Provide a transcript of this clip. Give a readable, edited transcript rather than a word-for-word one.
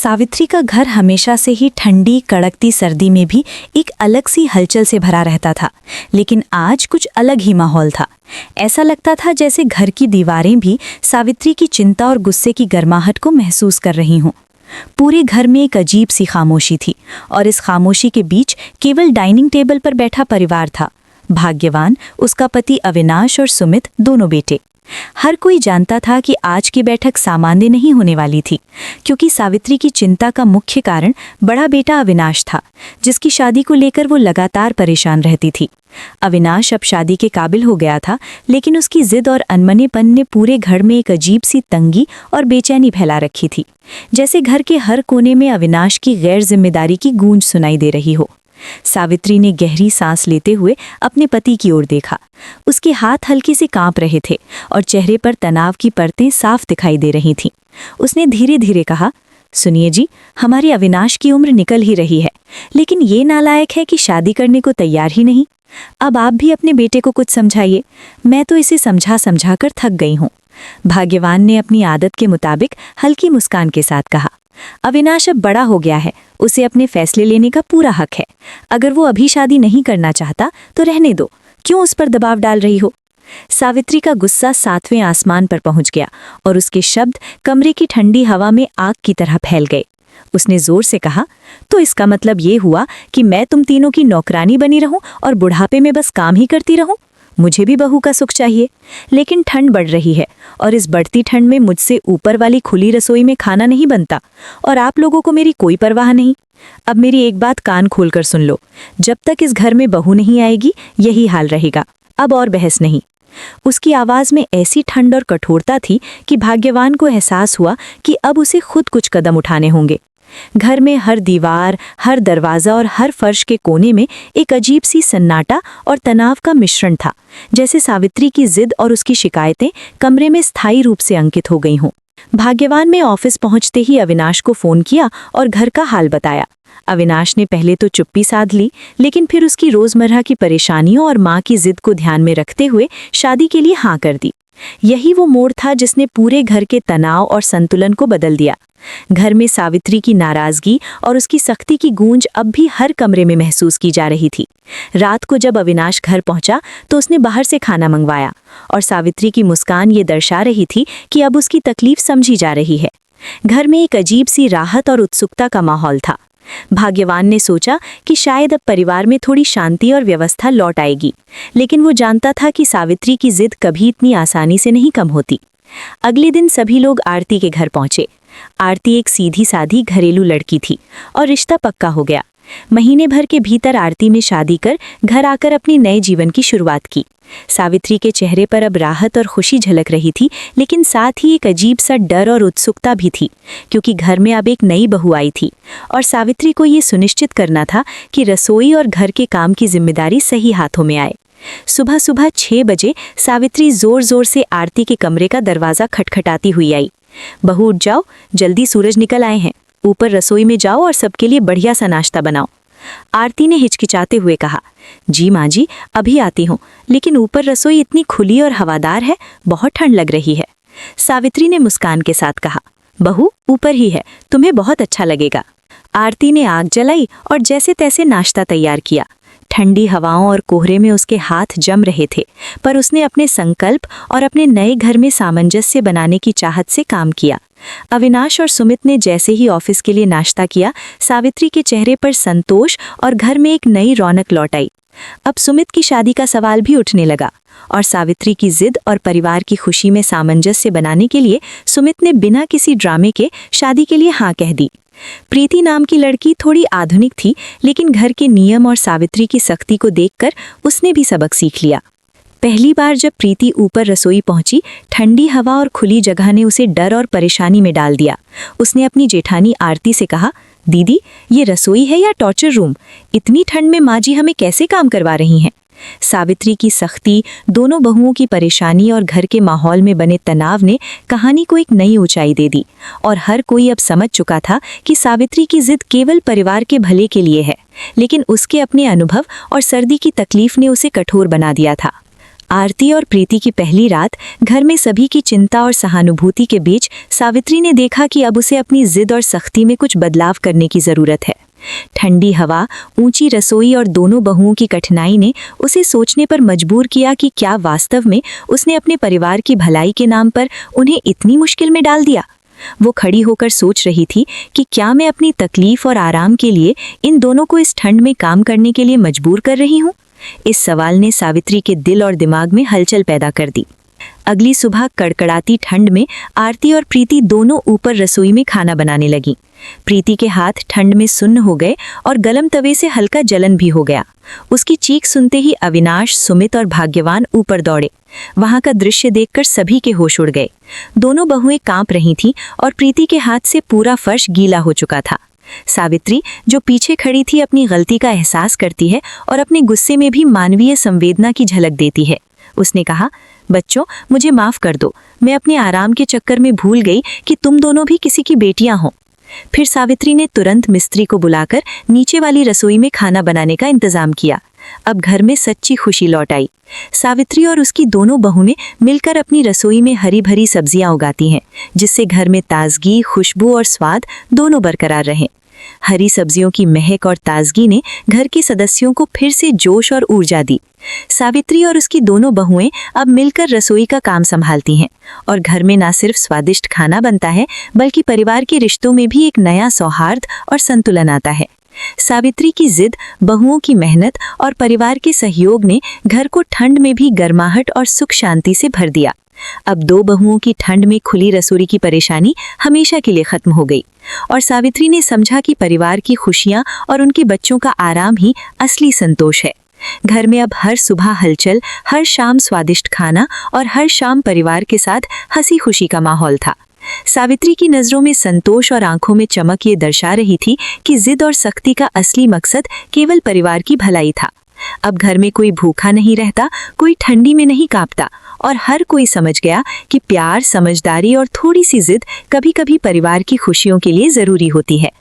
सावित्री का घर हमेशा से ही ठंडी कड़कती सर्दी में भी एक अलग सी हलचल से भरा रहता था, लेकिन आज कुछ अलग ही माहौल था। ऐसा लगता था जैसे घर की दीवारें भी सावित्री की चिंता और गुस्से की गर्माहट को महसूस कर रही हों। पूरे घर में एक अजीब सी खामोशी थी और इस खामोशी के बीच केवल डाइनिंग टेबल पर बैठा परिवार था। भाग्यवान, उसका पति अविनाश और सुमित, दोनों बेटे। हर कोई जानता था कि आज की बैठक सामान्य नहीं होने वाली थी, क्योंकि सावित्री की चिंता का मुख्य कारण बड़ा बेटा अविनाश था, जिसकी शादी को लेकर वो लगातार परेशान रहती थी। अविनाश अब शादी के काबिल हो गया था, लेकिन उसकी जिद और अनमनेपन ने पूरे घर में एक अजीब सी तंगी और बेचैनी फैला रखी थी, जैसे घर के हर कोने में अविनाश की गैर जिम्मेदारी की गूंज सुनाई दे रही हो। सावित्री ने गहरी सांस लेते हुए अपने पति की ओर देखा। उसके हाथ हल्के से कांप रहे थे और चेहरे पर तनाव की परतें साफ दिखाई दे रही थीं। उसने धीरे धीरे कहा, सुनिए जी, हमारी अविनाश की उम्र निकल ही रही है, लेकिन ये नालायक है कि शादी करने को तैयार ही नहीं। अब आप भी अपने बेटे को कुछ समझाइए। मैं तो इसे समझा कर थक गई हूँ। भाग्यवान ने अपनी आदत के मुताबिक हल्की मुस्कान के साथ कहा, अविनाश अब बड़ा हो गया है, उसे अपने फैसले लेने का पूरा हक है। अगर वो अभी शादी नहीं करना चाहता तो रहने दो, क्यों उस पर दबाव डाल रही हो। सावित्री का गुस्सा 7वें आसमान पर पहुंच गया और उसके शब्द कमरे की ठंडी हवा में आग की तरह फैल गए। उसने जोर से कहा, तो इसका मतलब ये हुआ कि मैं तुम तीनों की नौकरानी बनी रहूं और बुढ़ापे में बस काम ही करती रहूं। मुझे भी बहू का सुख चाहिए, लेकिन ठंड बढ़ रही है और इस बढ़ती ठंड में मुझसे ऊपर वाली खुली रसोई में खाना नहीं बनता और आप लोगों को मेरी कोई परवाह नहीं। अब मेरी एक बात कान खोलकर सुन लो, जब तक इस घर में बहू नहीं आएगी यही हाल रहेगा। अब और बहस नहीं। उसकी आवाज में ऐसी ठंड और कठोरता थी कि भाग्यवान को एहसास हुआ कि अब उसे खुद कुछ कदम उठाने होंगे। घर में हर दीवार, हर दरवाज़ा और हर फर्श के कोने में एक अजीब सी सन्नाटा और तनाव का मिश्रण था, जैसे सावित्री की जिद और उसकी शिकायतें कमरे में स्थायी रूप से अंकित हो गई हों। भाग्यवान में ऑफिस पहुंचते ही अविनाश को फ़ोन किया और घर का हाल बताया। अविनाश ने पहले तो चुप्पी साध ली, लेकिन फिर उसकी रोज़मर्रा की परेशानियों और माँ की जिद को ध्यान में रखते हुए शादी के लिए हाँ कर दी। यही वो मोड़ था जिसने पूरे घर के तनाव और संतुलन को बदल दिया। घर में सावित्री की नाराजगी और उसकी सख्ती की गूंज अब भी हर कमरे में महसूस की जा रही थी। रात को जब अविनाश घर पहुंचा तो उसने बाहर से खाना मंगवाया और सावित्री की मुस्कान ये दर्शा रही थी कि अब उसकी तकलीफ समझी जा रही है। घर में एक अजीब सी राहत और उत्सुकता का माहौल था। भाग्यवान ने सोचा कि शायद अब परिवार में थोड़ी शांति और व्यवस्था लौट आएगी, लेकिन वो जानता था कि सावित्री की जिद कभी इतनी आसानी से नहीं कम होती। अगले दिन सभी लोग आरती के घर पहुंचे। आरती एक सीधी साधी घरेलू लड़की थी और रिश्ता पक्का हो गया। महीने भर के भीतर आरती में शादी कर घर आकर अपनी नए जीवन की शुरुआत की। सावित्री के चेहरे पर अब राहत और खुशी झलक रही थी, लेकिन साथ ही एक अजीब सा डर और उत्सुकता भी थी, क्योंकि घर में अब एक नई बहू आई थी और सावित्री को ये सुनिश्चित करना था कि रसोई और घर के काम की जिम्मेदारी सही हाथों में आए। सुबह सुबह 6 बजे सावित्री जोर जोर से आरती के कमरे का दरवाज़ा खटखटाती हुई आई। बहू उठ जाओ, जल्दी सूरज निकल आए हैं, ऊपर रसोई में जाओ और सबके लिए बढ़िया सा नाश्ता बनाओ। आरती ने हिचकिचाते हुए कहा, जी माँ जी, अभी आती हूँ, लेकिन ऊपर रसोई इतनी खुली और हवादार है, बहुत ठंड लग रही है। सावित्री ने मुस्कान के साथ कहा, बहू ऊपर ही है, तुम्हें बहुत अच्छा लगेगा। आरती ने आग जलाई और जैसे तैसे नाश्ता तैयार किया। ठंडी हवाओं और कोहरे में उसके हाथ जम रहे थे, पर उसने अपने संकल्प और अपने नए घर में सामंजस्य बनाने की चाहत से काम किया। अविनाश और सुमित ने जैसे ही ऑफिस के लिए नाश्ता किया, सावित्री के चेहरे पर संतोष और घर में एक नई रौनक लौट आई। अब सुमित की शादी का सवाल भी उठने लगा और सावित्री की जिद और परिवार की खुशी में सामंजस्य बनाने के लिए सुमित ने बिना किसी ड्रामे के शादी के लिए हाँ कह दी। प्रीति नाम की लड़की थोड़ी आधुनिक थी, लेकिन घर के नियम और सावित्री की सख्ती को देखकर उसने भी सबक सीख लिया। पहली बार जब प्रीति ऊपर रसोई पहुंची, ठंडी हवा और खुली जगह ने उसे डर और परेशानी में डाल दिया। उसने अपनी जेठानी आरती से कहा, दीदी, ये रसोई है या टॉर्चर रूम? इतनी ठंड में माँ जी हमें कैसे काम करवा रही हैं? सावित्री की सख्ती, दोनों बहुओं की परेशानी और घर के माहौल में बने तनाव ने कहानी को एक नई ऊंचाई दे दी और हर कोई अब समझ चुका था कि सावित्री की जिद केवल परिवार के भले के लिए है, लेकिन उसके अपने अनुभव और सर्दी की तकलीफ ने उसे कठोर बना दिया था। आरती और प्रीति की पहली रात घर में सभी की चिंता और सहानुभूति के बीच सावित्री ने देखा कि अब उसे अपनी जिद और सख्ती में कुछ बदलाव करने की जरूरत है। ठंडी हवा, ऊंची रसोई और दोनों बहुओं की कठिनाई ने उसे सोचने पर मजबूर किया कि क्या वास्तव में उसने अपने परिवार की भलाई के नाम पर उन्हें इतनी मुश्किल में डाल दिया। वो खड़ी होकर सोच रही थी कि क्या मैं अपनी तकलीफ और आराम के लिए इन दोनों को इस ठंड में काम करने के लिए मजबूर कर रही हूँ। इस सवाल ने सावित्री के दिल और दिमाग में हलचल पैदा कर दी। अगली सुबह कड़कड़ाती ठंड में आरती और प्रीति दोनों ऊपर रसोई में खाना बनाने लगी। प्रीति के हाथ ठंड में सुन्न हो गए और गलम तवे से हल्का जलन भी हो गया। उसकी चीख सुनते ही अविनाश, सुमित और भाग्यवान ऊपर दौड़े। वहां का दृश्य देखकर सभी के होश उड़ गए। दोनों बहुएं कांप रही थीं और प्रीति के हाथ से पूरा फर्श गीला हो चुका था। सावित्री, जो पीछे खड़ी थी, अपनी गलती का एहसास करती है और अपने गुस्से में भी मानवीय संवेदना की झलक देती है। उसने कहा, बच्चों, मुझे माफ कर दो, मैं अपने आराम के चक्कर में भूल गई कि तुम दोनों भी किसी की बेटियां हो। फिर सावित्री ने तुरंत मिस्त्री को बुलाकर नीचे वाली रसोई में खाना बनाने का इंतजाम किया। अब घर में सच्ची खुशी लौट आई। सावित्री और उसकी दोनों बहुएं मिलकर अपनी रसोई में हरी भरी सब्जियां उगाती हैं, जिससे घर में ताजगी, खुशबू और स्वाद दोनों बरकरार रहें। हरी सब्जियों की महक और ताजगी ने घर के सदस्यों को फिर से जोश और ऊर्जा दी। सावित्री और उसकी दोनों बहुएं अब मिलकर रसोई का काम संभालती हैं और घर में न सिर्फ स्वादिष्ट खाना बनता है, बल्कि परिवार के रिश्तों में भी एक नया सौहार्द और संतुलन आता है। सावित्री की जिद, बहुओं की मेहनत और परिवार के सहयोग ने घर को ठंड में भी गर्माहट और सुख शांति से भर दिया। अब दो बहुओं की ठंड में खुली रसोई की परेशानी हमेशा के लिए खत्म हो गई और सावित्री ने समझा कि परिवार की खुशियां और उनके बच्चों का आराम ही असली संतोष है। घर में अब हर सुबह हलचल, हर शाम स्वादिष्ट खाना और हर शाम परिवार के साथ हंसी खुशी का माहौल था। सावित्री की नजरों में संतोष और आंखों में चमक ये दर्शा रही थी कि जिद और सख्ती का असली मकसद केवल परिवार की भलाई था। अब घर में कोई भूखा नहीं रहता, कोई ठंडी में नहीं कांपता और हर कोई समझ गया कि प्यार, समझदारी और थोड़ी सी जिद कभी-कभी परिवार की खुशियों के लिए जरूरी होती है।